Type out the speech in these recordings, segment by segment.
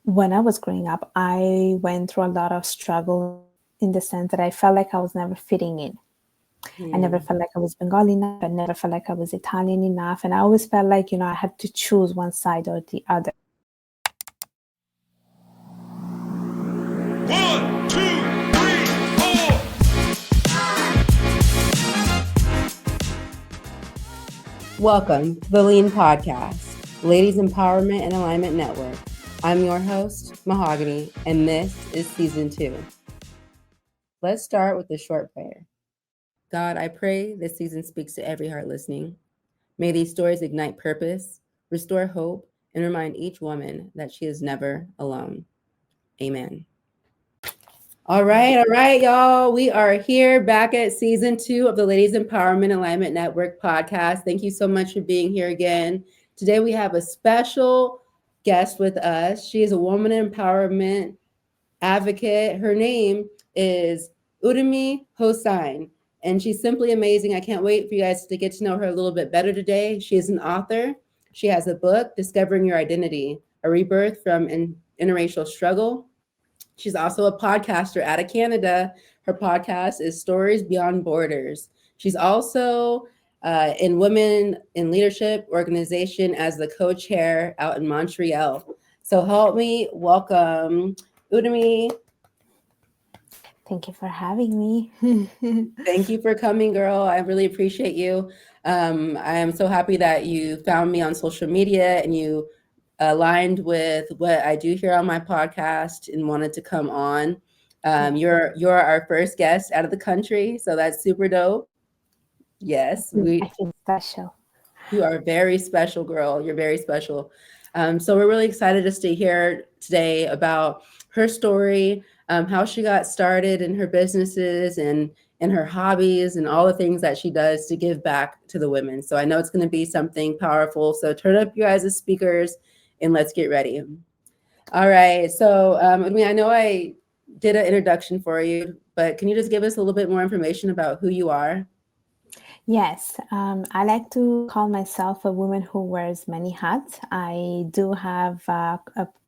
when I was growing up, I went through a lot of struggle in the sense that I felt like I was never fitting in. I never Hmm. felt like I was Bengali enough. I never felt like I was Italian enough. And I always felt like, I had to choose one side or the other. One, two, three, four. Welcome to the Lean Podcast, Ladies Empowerment and Alignment Network. I'm your host, Mahogany, and this is season 2. Let's start with a short prayer. God, I pray this season speaks to every heart listening. May these stories ignite purpose, restore hope, and remind each woman that she is never alone. Amen. All right, y'all. We are here back at season 2 of the Ladies Empowerment Alignment Network podcast. Thank you so much for being here again. Today we have a special guest with us. She is a woman empowerment advocate. Her name is Urmi Hossain, and she's simply amazing. I can't wait for you guys to get to know her a little bit better today. She is an author. She has a book, Discovering Your Identity, a rebirth from interracial struggle. She's also a podcaster out of Canada. Her podcast is Stories Beyond Borders. She's also in Women in Leadership organization as the co-chair out in Montreal. So help me welcome Udemy. Thank you for having me. Thank you for coming, girl. I really appreciate you. I am so happy that you found me on social media and you aligned with what I do here on my podcast and wanted to come on. Yeah, You're our first guest out of the country, so that's super dope. Yes, I we feel special. you are very special, girl. You're very special. So we're really excited to stay here today about her story, how she got started in her businesses and her hobbies and all the things that she does to give back to the women. So I know it's going to be something powerful. So turn up your guys' as speakers and let's get ready. All right. So I mean, I know I did an introduction for you, but can you just give us a little bit more information about who you are? Yes, I like to call myself a woman who wears many hats. I do have a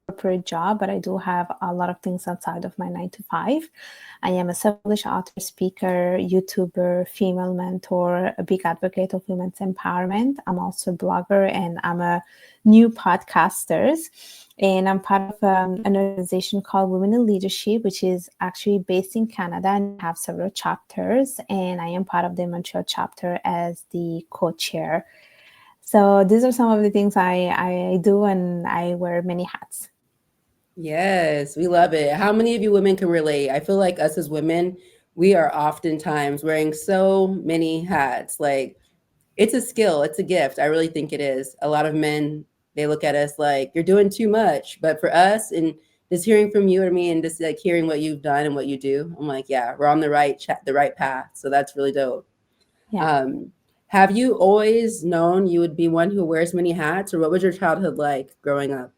corporate job, but I do have a lot of things outside of my 9 to 5. I am a self-published author, speaker, YouTuber, female mentor, a big advocate of women's empowerment. I'm also a blogger and I'm a new podcaster. And I'm part of an organization called Women in Leadership, which is actually based in Canada and have several chapters. And I am part of the Montreal chapter as the co-chair. So these are some of the things I do, and I wear many hats. Yes, we love it. How many of you women can relate? I feel like us as women, we are oftentimes wearing so many hats. Like it's a skill, it's a gift. I really think it is. A lot of men, they look at us like you're doing too much. But for us, and just hearing from you and me, and just like hearing what you've done and what you do, I'm like, yeah, we're on the right path. So that's really dope. Yeah. Um, have you always known you would be one who wears many hats, or what was your childhood like growing up?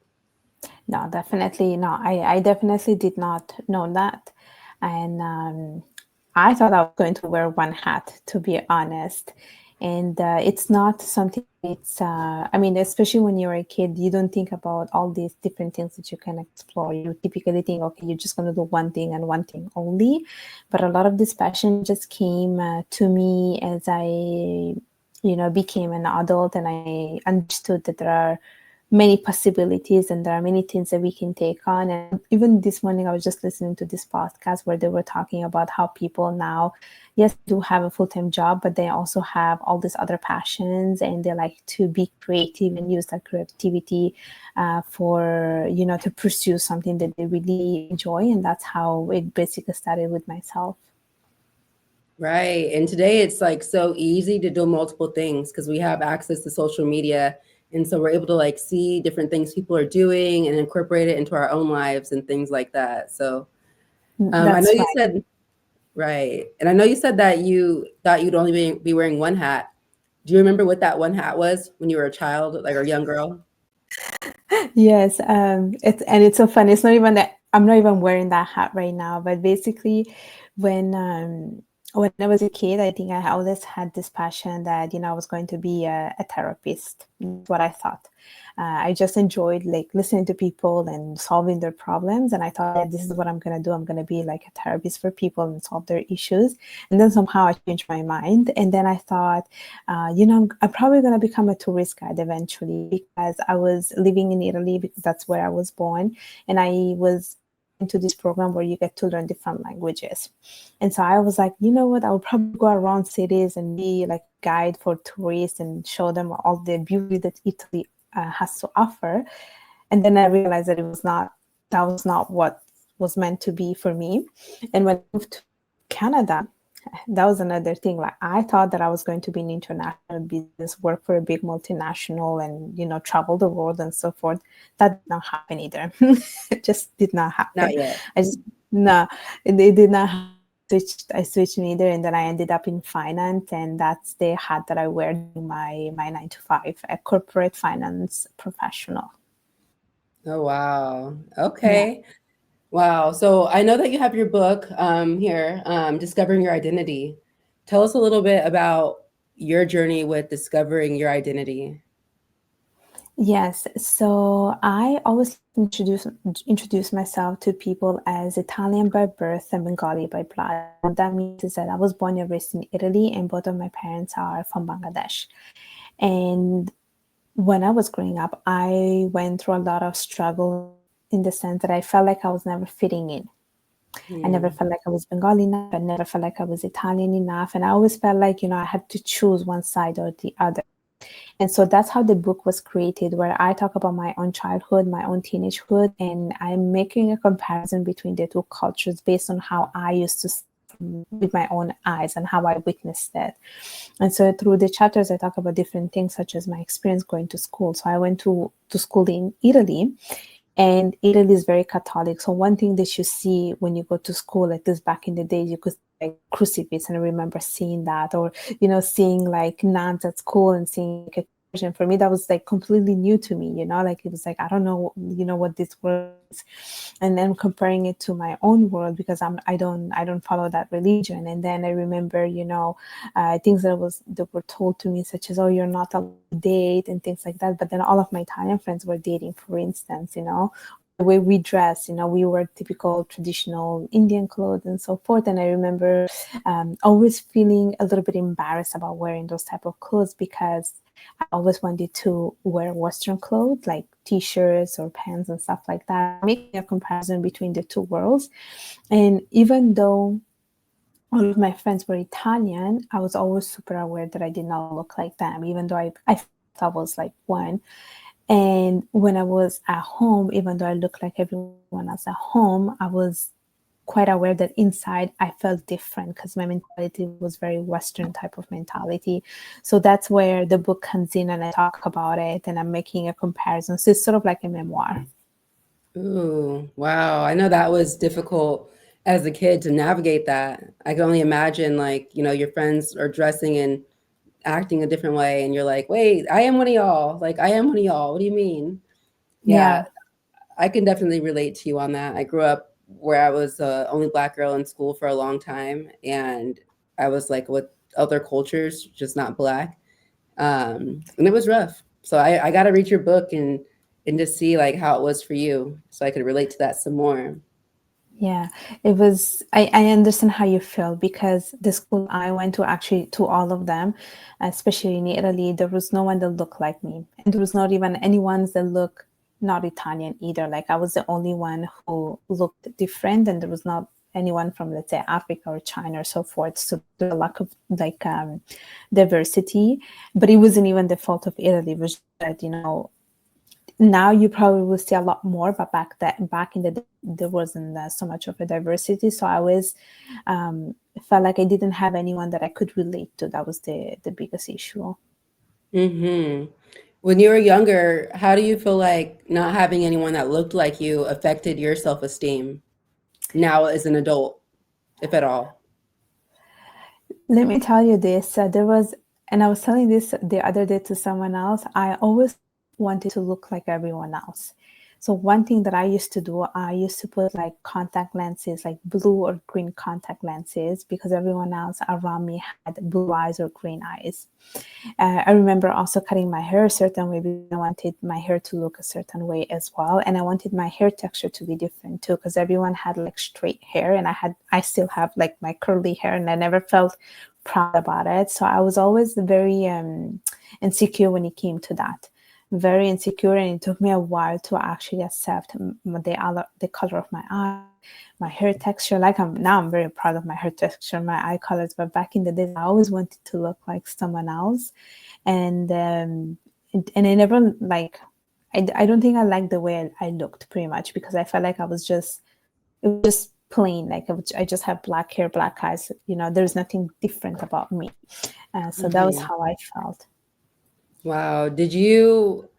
No, definitely no. I definitely did not know that. And I thought I was going to wear one hat, to be honest. And it's not something, I mean, especially when you're a kid, you don't think about all these different things that you can explore. You typically think, okay, you're just going to do one thing and one thing only. But a lot of this passion just came to me as I became an adult and I understood that there are many possibilities and there are many things that we can take on. And even this morning I was just listening to this podcast where they were talking about how people now, yes, do have a full-time job, but they also have all these other passions and they like to be creative and use that creativity for to pursue something that they really enjoy. And that's how it basically started with myself. Right. And today it's like so easy to do multiple things because we have access to social media. And so we're able to like see different things people are doing and incorporate it into our own lives and things like that. So I know That's you right. said, right. And I know you said that you thought you'd only be wearing one hat. Do you remember what that one hat was when you were a child, like a young girl? Yes, it's so funny. It's not even that I'm not even wearing that hat right now, but basically when when I was a kid, I think I always had this passion that, I was going to be a therapist. That's what I thought. I just enjoyed like listening to people and solving their problems. And I thought, yeah, this is what I'm going to do. I'm going to be like a therapist for people and solve their issues. And then somehow I changed my mind. And then I thought, I'm probably going to become a tourist guide eventually, because I was living in Italy, because that's where I was born. And I was into this program where you get to learn different languages. And so I was like, you know what, I would probably go around cities and be like a guide for tourists and show them all the beauty that Italy has to offer. And then I realized that that was not what was meant to be for me. And when I moved to Canada, that was another thing. Like, I thought that I was going to be in international business, work for a big multinational, and travel the world and so forth. That did not happen either. It just did not Not happen. yet. I just No, it did not happen. I switched neither, and then I ended up in finance, and that's the hat that I wear during my 9 to 5, a corporate finance professional. Oh, wow. Yeah. Okay. Wow. So I know that you have your book here, Discovering Your Identity. Tell us a little bit about your journey with discovering your identity. Yes, so I always introduce myself to people as Italian by birth and Bengali by blood. What that means is that I was born and raised in Italy, and both of my parents are from Bangladesh. And when I was growing up, I went through a lot of struggle, in the sense that I felt like I was never fitting in. I never Hmm. felt like I was Bengali enough. I never felt like I was Italian enough. And I always felt like, I had to choose one side or the other. And so that's how the book was created, where I talk about my own childhood, my own teenagehood, and I'm making a comparison between the two cultures based on how I used to see with my own eyes and how I witnessed it. And so through the chapters, I talk about different things, such as my experience going to school. So I went to school in Italy, and Italy is very Catholic. So one thing that you see when you go to school, like this back in the days, you could see like crucifix, and I remember seeing that, or seeing like nuns at school and seeing like a church. And for me, that was like completely new to me. Like it was like, I don't know, what this word is. And then comparing it to my own world, because I don't follow that religion. And then I remember, things that were told to me, such as, oh, you're not allowed to date and things like that. But then all of my Italian friends were dating, for instance, the way we dress, we wear typical traditional Indian clothes and so forth. And I remember always feeling a little bit embarrassed about wearing those type of clothes, because I always wanted to wear Western clothes like t-shirts or pants and stuff like that, making a comparison between the two worlds. And even though all of my friends were Italian, I was always super aware that I did not look like them, even though I felt I was like one. And when I was at home, even though I looked like everyone else at home, I was quite aware that inside I felt different, because my mentality was very Western type of mentality. So that's where the book comes in, and I talk about it, and I'm making a comparison. So it's sort of like a memoir. Ooh, wow. I know that was difficult as a kid to navigate that. I can only imagine, like, your friends are dressing and acting a different way, and you're like, wait, I am one of y'all. Like, I am one of y'all. What do you mean? Yeah, Yeah. I can definitely relate to you on that. I grew up where I was the only Black girl in school for a long time, and I was like with other cultures, just not Black. And it was rough. So I got to read your book and just see like how it was for you, so I could relate to that some more. Yeah, it was. I understand how you feel, because the school I went to, actually, to all of them, especially in Italy, there was no one that looked like me. And there was not even anyone that looked not Italian either. Like, I was the only one who looked different, and there was not anyone from, let's say, Africa or China or so forth. So there's a lack of like diversity, but it wasn't even the fault of Italy. It was that, now you probably will see a lot more, but back in the day, there wasn't so much of a diversity. So I always felt like I didn't have anyone that I could relate to. That was the biggest issue. Hmm. When you were younger, how do you feel like not having anyone that looked like you affected your self-esteem now as an adult, if at all? Let me tell you this. There was, and I was telling this the other day to someone else. I always wanted to look like everyone else. So one thing that I used to do, I used to put like contact lenses, like blue or green contact lenses, because everyone else around me had blue eyes or green eyes. I remember also cutting my hair a certain way because I wanted my hair to look a certain way as well, and I wanted my hair texture to be different too, because everyone had like straight hair, and I still have like my curly hair, and I never felt proud about it. So I was always very insecure when it came to that, very insecure, and it took me a while to actually accept the color of my eye, my hair texture. Like I'm very proud of my hair texture, my eye colors, but back in the days I always wanted to look like someone else. And I never like, I don't think I liked the way I looked, pretty much, because I felt like I was just, it was just plain, like I just have black hair, black eyes, there's nothing different about me. So that was Mhm. how I felt. Wow. Did you?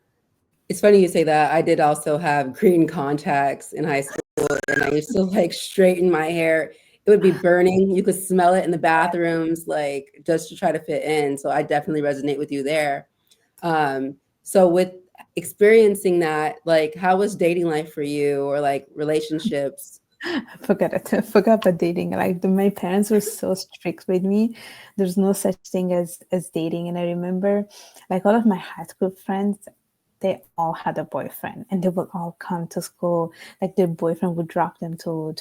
It's funny you say that. I did also have green contacts in high school, and I used to like straighten my hair. It would be burning. You could smell it in the bathrooms, like just to try to fit in. So I definitely resonate with you there. So with experiencing that, like, how was dating life for you, or like relationships? Forget it. Forget about dating. Like my parents were so strict with me. There's no such thing as dating. And I remember, like, all of my high school friends, they all had a boyfriend, and they would all come to school. Like their boyfriend would drop them to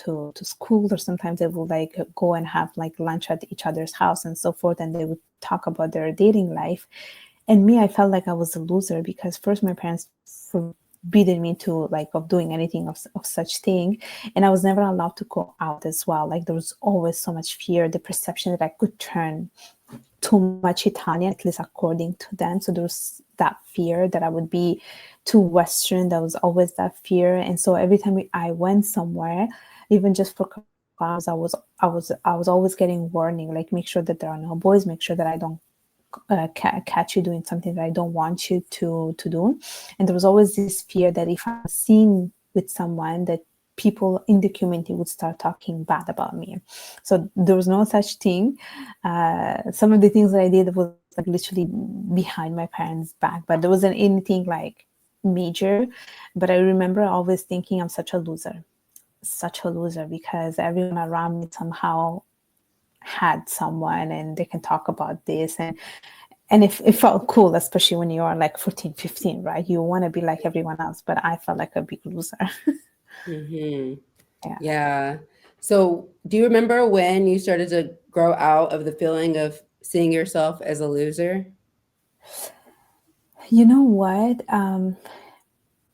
school, or sometimes they would like go and have like lunch at each other's house and so forth. And they would talk about their dating life. And me, I felt like I was a loser because first my parents forbidden me to like of doing anything of such thing, and I was never allowed to go out as well. Like there was always so much fear, the perception that I could turn too much Italian, at least according to them. So there was that fear that I would be too Western. There was always that fear, and so every time I went somewhere, even just for class, I was always getting warning, like make sure that there are no boys, make sure that I don't catch you doing something that I don't want you to do. And there was always this fear that if I'm seen with someone, that people in the community would start talking bad about me. So there was no such thing. Some of the things that I did was like literally behind my parents' back, but there wasn't anything like major. But I remember always thinking I'm such a loser, because everyone around me somehow had someone and they can talk about this, and it felt cool, especially when you are like 14, 15, right? You want to be like everyone else, but I felt like a big loser. Hmm. Yeah. Yeah. So do you remember when you started to grow out of the feeling of seeing yourself as a loser? You know what? I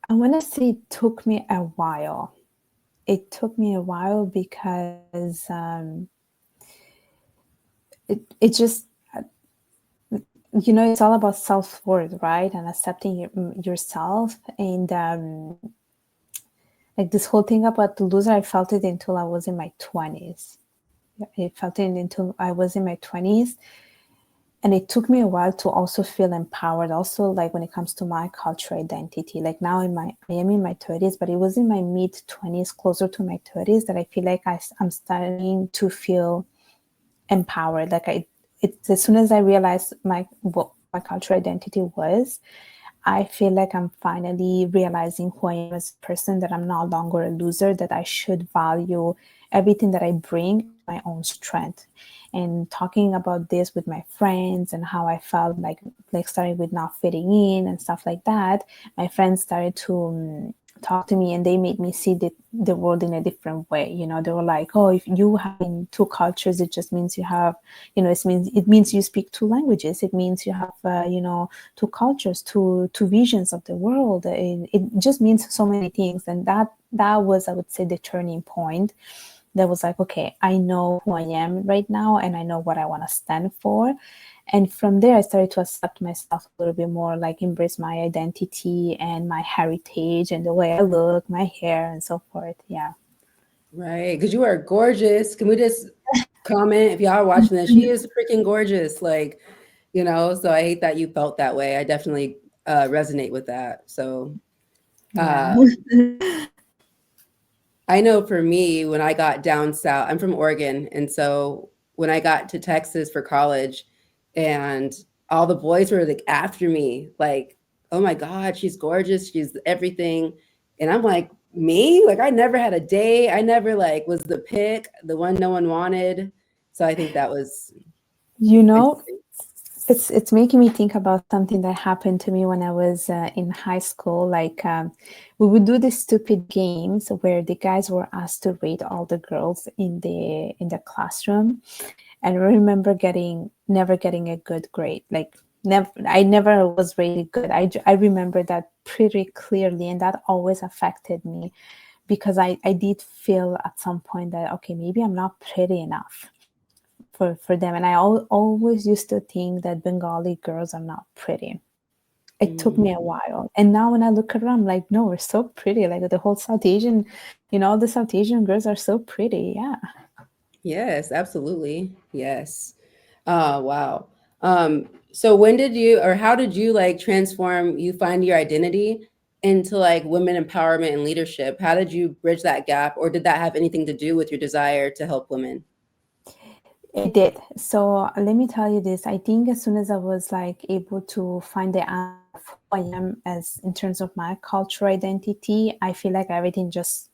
want to say it took me a while. It took me a while because it just, it's all about self-worth, right? And accepting yourself. And like this whole thing about the loser, I felt it until I was in my 20s. I felt it until I was in my 20s. And it took me a while to also feel empowered, also like when it comes to my cultural identity. Like now I am in my 30s, but it was in my mid 20s, closer to my 30s, that I feel like I'm starting to feel empowered. Like it's as soon as I realized what my cultural identity was, I feel like I'm finally realizing who I am as a person, that I'm no longer a loser, that I should value everything that I bring, my own strength. And talking about this with my friends and how I felt like starting with not fitting in and stuff like that, my friends started to talk to me, and they made me see the world in a different way. They were like, oh, if you have in two cultures, it just means you have, it means you speak two languages, it means you have two cultures, two visions of the world. It just means so many things. And that was, I would say, the turning point. That was like, okay, I know who I am right now, and I know what I want to stand for. And from there, I started to accept myself a little bit more, like embrace my identity and my heritage and the way I look, my hair, and so forth. Yeah. Right. Because you are gorgeous. Can we just comment, if y'all are watching this? She is freaking gorgeous. Like, so I hate that you felt that way. I definitely resonate with that. So Yeah. uh, I know for me, when I got down south, I'm from Oregon. And so when I got to Texas for college, and all the boys were like after me, like, oh my God, she's gorgeous. She's everything. And I'm like, me? Like, I never had a date. I never like was the pick, the one no one wanted. So I think that was You know, interesting. it's making me think about something that happened to me when I was in high school. Like we would do these stupid games where the guys were asked to rate all the girls in the classroom, and I remember getting never getting a good grade. Like never, I never was rated good. I remember that pretty clearly, and that always affected me because I did feel at some point that okay, maybe I'm not pretty enough for them. And I always used to think that Bengali girls are not pretty. It took me a Mhm. while. And now when I look around, I'm like, no, we're so pretty. Like the whole South Asian, all the South Asian girls are so pretty. Yeah. Yes, absolutely. Yes. Wow. So when did you, or how did you like transform, you find your identity into like women empowerment and leadership? How did you bridge that gap, or did that have anything to do with your desire to help women? It did. So let me tell you this. I think as soon as I was like able to find the answer of who I am as in terms of my cultural identity, I feel like everything just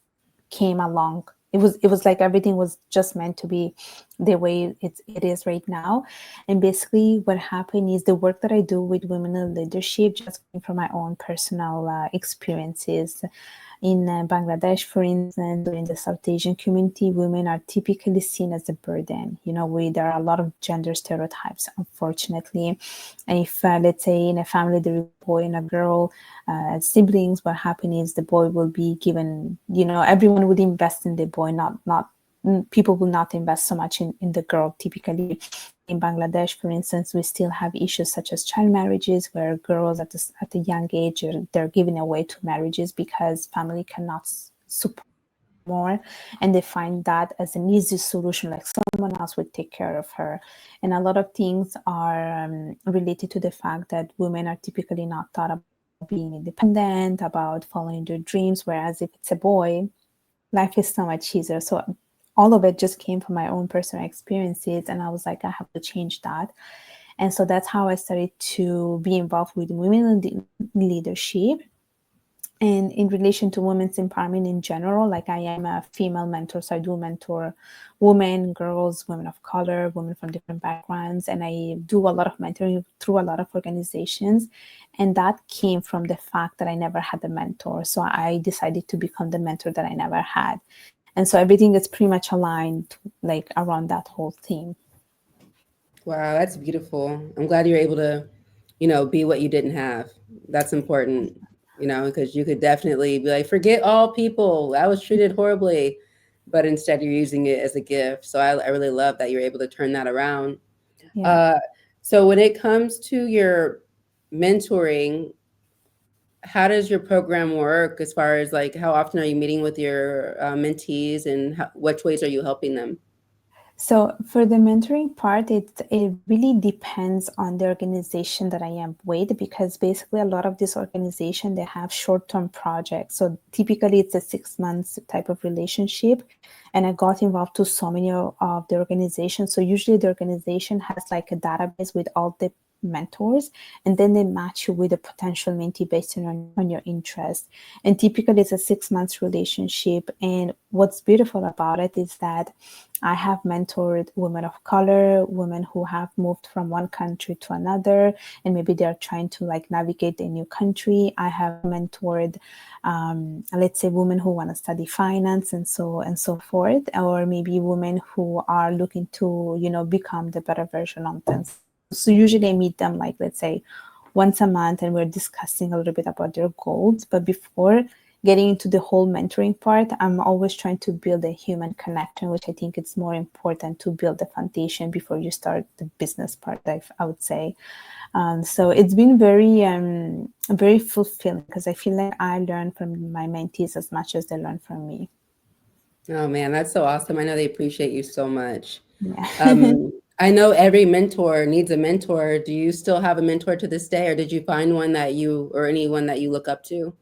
came along. It was like everything was just meant to be the way it is right now. And basically what happened is the work that I do with women in leadership just came from my own personal experiences. In Bangladesh, for instance, or in the South Asian community, women are typically seen as a burden. There are a lot of gender stereotypes, unfortunately. And if, let's say, in a family there is a boy and a girl, siblings, what happens is the boy will be given. Everyone would invest in the boy, not people will not invest so much in the girl typically. In Bangladesh, for instance, we still have issues such as child marriages, where girls at a young age they're given away to marriages because family cannot support more, and they find that as an easy solution, like someone else would take care of her. And a lot of things are related to the fact that women are typically not thought about being independent, about following their dreams, whereas if it's a boy, life is so much easier. So all of it just came from my own personal experiences, and I was like, I have to change that. And so that's how I started to be involved with women in leadership. And in relation to women's empowerment in general, like I am a female mentor, so I do mentor women, girls, women of color, women from different backgrounds, and I do a lot of mentoring through a lot of organizations. And that came from the fact that I never had a mentor, so I decided to become the mentor that I never had. And so everything is pretty much aligned like around that whole theme. Wow, that's beautiful. I'm glad you're able to, be what you didn't have. That's important, because you could definitely be like, forget all people. I was treated horribly. But instead, you're using it as a gift. So I really love that you're able to turn that around. Yeah. Uh, so when it comes to your mentoring, how does your program work as far as like how often are you meeting with your mentees, and which ways are you helping them? So for the mentoring part, it really depends on the organization that I am with, because basically a lot of this organization they have short-term projects. So typically it's a 6 months type of relationship, and I got involved to so many of the organizations. So usually the organization has like a database with all the mentors, and then they match you with a potential mentee based on your interest. And typically it's a 6 months relationship. And what's beautiful about it is that I have mentored women of color, women who have moved from one country to another, and maybe they're trying to like navigate a new country. I have mentored, let's say, women who want to study finance and so forth, or maybe women who are looking to, become the better version of themselves. So usually I meet them like, let's say, once a month, and we're discussing a little bit about their goals. But before getting into the whole mentoring part, I'm always trying to build a human connection, which I think it's more important to build the foundation before you start the business part, I would say. So it's been very fulfilling, because I feel like I learn from my mentees as much as they learn from me. Oh man, that's so awesome. I know they appreciate you so much. Yeah. I know every mentor needs a mentor. Do you still have a mentor to this day, or did you find one that you, or anyone that you look up to?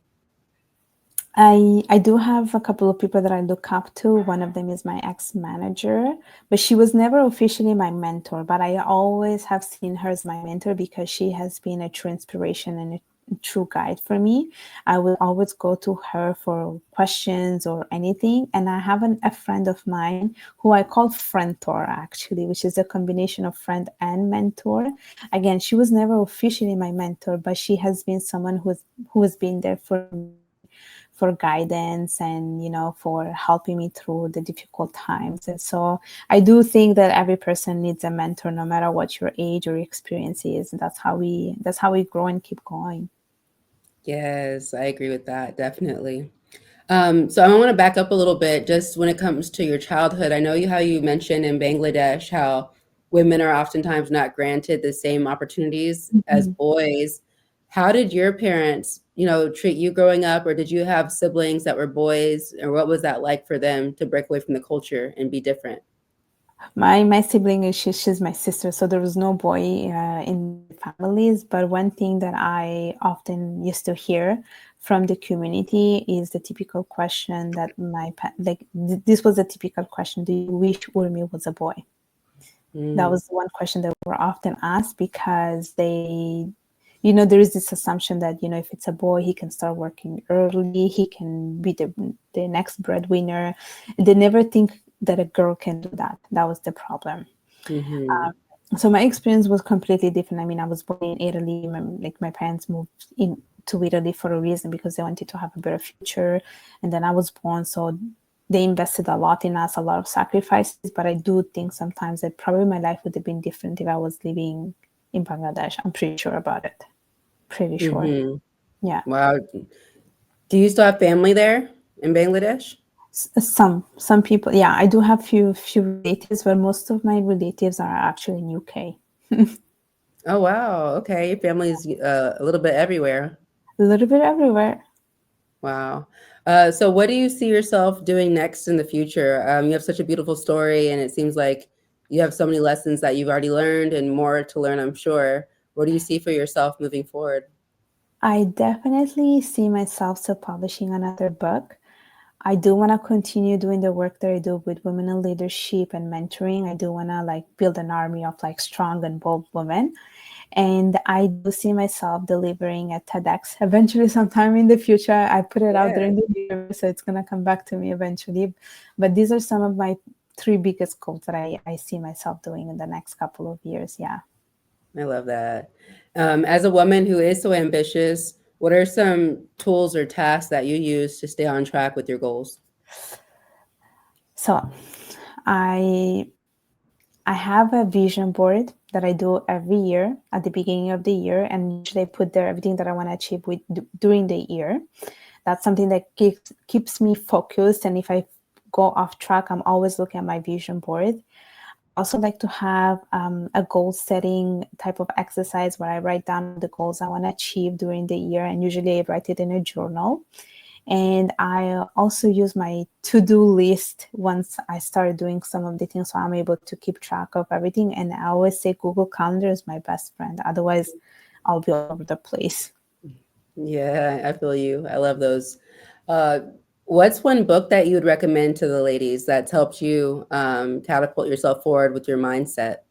I do have a couple of people that I look up to. One of them is my ex-manager, but she was never officially my mentor. But I always have seen her as my mentor because she has been a true inspiration true guide for me. I will always go to her for questions or anything. And I have a friend of mine who I call Friendtor actually, which is a combination of friend and mentor. Again, she was never officially my mentor, but she has been someone who has been there for me for guidance and for helping me through the difficult times. And so I do think that every person needs a mentor, no matter what your age or your experience is. And that's how we grow and keep going. Yes, I agree with that, definitely. So I want to back up a little bit just when it comes to your childhood. I know you how you mentioned in Bangladesh how women are oftentimes not granted the same opportunities as Mhm. boys. How did your parents, treat you growing up, or did you have siblings that were boys, or what was that like for them to break away from the culture and be different? My sibling is she's my sister, so there was no boy in the families. But one thing that I often used to hear from the community is the typical question that this was a typical question: do you wish Urmi was a boy? That Mm, was one question that were often asked because there is this assumption that if it's a boy, he can start working early, he can be the next breadwinner. They never think that a girl can do that. That was the problem. mm-hmm, So my experience was completely different. I mean, I was born in Italy. My parents moved in to Italy for a reason, because they wanted to have a better future. And then I was born, so they invested a lot in us, a lot of sacrifices. But I do think sometimes that probably my life would have been different if I was living in Bangladesh. I'm pretty sure about it. Pretty sure. mm-hmm. Yeah. Wow. Do you still have family there in Bangladesh? Some people, yeah, I do have few relatives, but most of my relatives are actually in UK. Oh, wow. Okay. Your family's a little bit everywhere. A little bit everywhere. Wow. So what do you see yourself doing next in the future? You have such a beautiful story, and it seems like you have so many lessons that you've already learned and more to learn, I'm sure. What do you see for yourself moving forward? I definitely see myself still publishing another book. I do want to continue doing the work that I do with women in leadership and mentoring. I do want to build an army of strong and bold women. And I do see myself delivering at TEDx eventually sometime in the future. I put it out there Yeah, in the universe, so it's going to come back to me eventually. But these are some of my three biggest goals that I see myself doing in the next couple of years. Yeah. I love that. As a woman who is so ambitious, what are some tools or tasks that you use to stay on track with your goals? So I I have a vision board that I do every year at the beginning of the year, and usually I put there everything that I want to achieve during the year. That's something that keeps me focused. And if I go off track, I'm always looking at my vision board. I also like to have a goal setting type of exercise where I write down the goals I want to achieve during the year, and usually I write it in a journal. And I also use my to-do list once I start doing some of the things, so I'm able to keep track of everything. And I always say Google Calendar is my best friend. Otherwise, I'll be all over the place. Yeah, I feel you. I love those. Uh, what's one book that you would recommend to the ladies that's helped you catapult yourself forward with your mindset?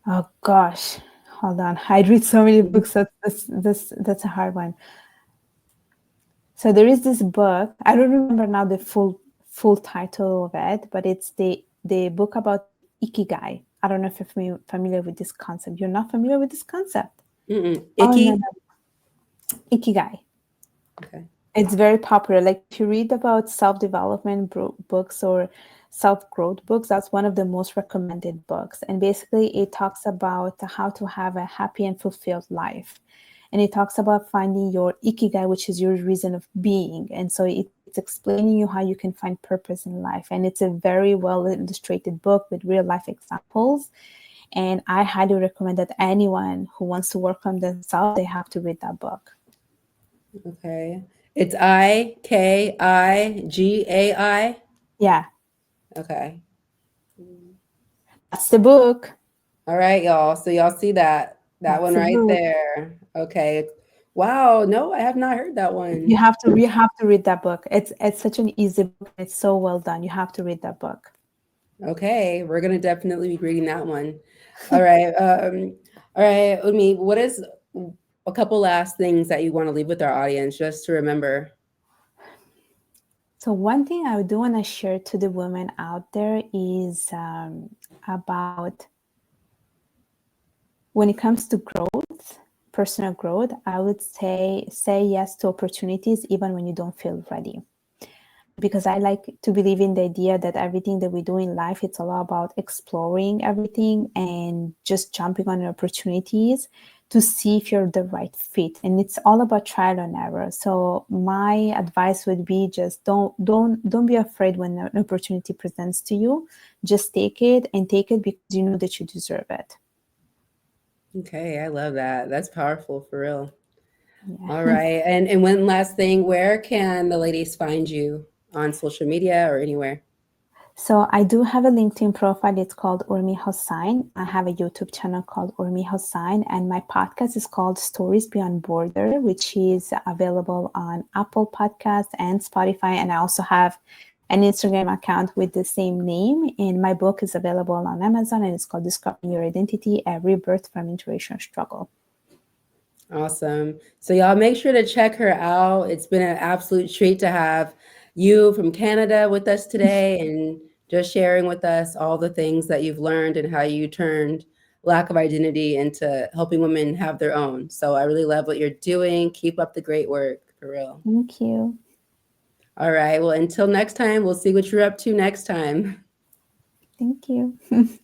Oh gosh, hold on. I read so many books. That's a hard one. So there is this book. I don't remember now the full title of it, but it's the book about ikigai. I don't know if you're familiar with this concept. You're not familiar with this concept? Mm-mm. Oh no, Icky? no, ikigai. Okay. It's very popular. Like if you read about self-development books or self-growth books, that's one of the most recommended books. And basically, it talks about how to have a happy and fulfilled life. And it talks about finding your ikigai, which is your reason of being. And so it's explaining you how you can find purpose in life. And it's a very well illustrated book with real life examples. And I highly recommend that anyone who wants to work on themselves, they have to read that book. Okay. It's Ikigai. Yeah, Okay. that's the book. All right, y'all. So y'all see that That's one the right book. there. Okay. Wow. No, I have not heard that one. You have to read that book. It's such an easy book. It's so well done. You have to read that book. Okay, we're gonna definitely be reading that one. All right. All right, Umi, a couple last things that you want to leave with our audience just to remember. So one thing I do want to share to the women out there is about when it comes to growth, personal growth. I would say yes to opportunities even when you don't feel ready. Because I like to believe in the idea that everything that we do in life, it's all about exploring everything and just jumping on opportunities to see if you're the right fit. And it's all about trial and error. So my advice would be just don't be afraid when an opportunity presents to you. Just take it, and take it because you know that you deserve it. Okay, I love that. That's powerful for real. All Yeah. right. And one last thing, where can the ladies find you on social media or anywhere? So I do have a LinkedIn profile. It's called Urmi Hossain. I have a YouTube channel called Urmi Hossain, and my podcast is called Stories Beyond Border, which is available on Apple Podcasts and Spotify. And I also have an Instagram account with the same name. And my book is available on Amazon, and it's called Discovering Your Identity: A Rebirth from Interracial Struggle. Awesome. So y'all make sure to check her out. It's been an absolute treat to have you from Canada with us today and just sharing with us all the things that you've learned and how you turned lack of identity into helping women have their own. So I really love what you're doing. Keep up the great work, for real. Thank you. All right. Well, until next time, we'll see what you're up to next time. Thank you.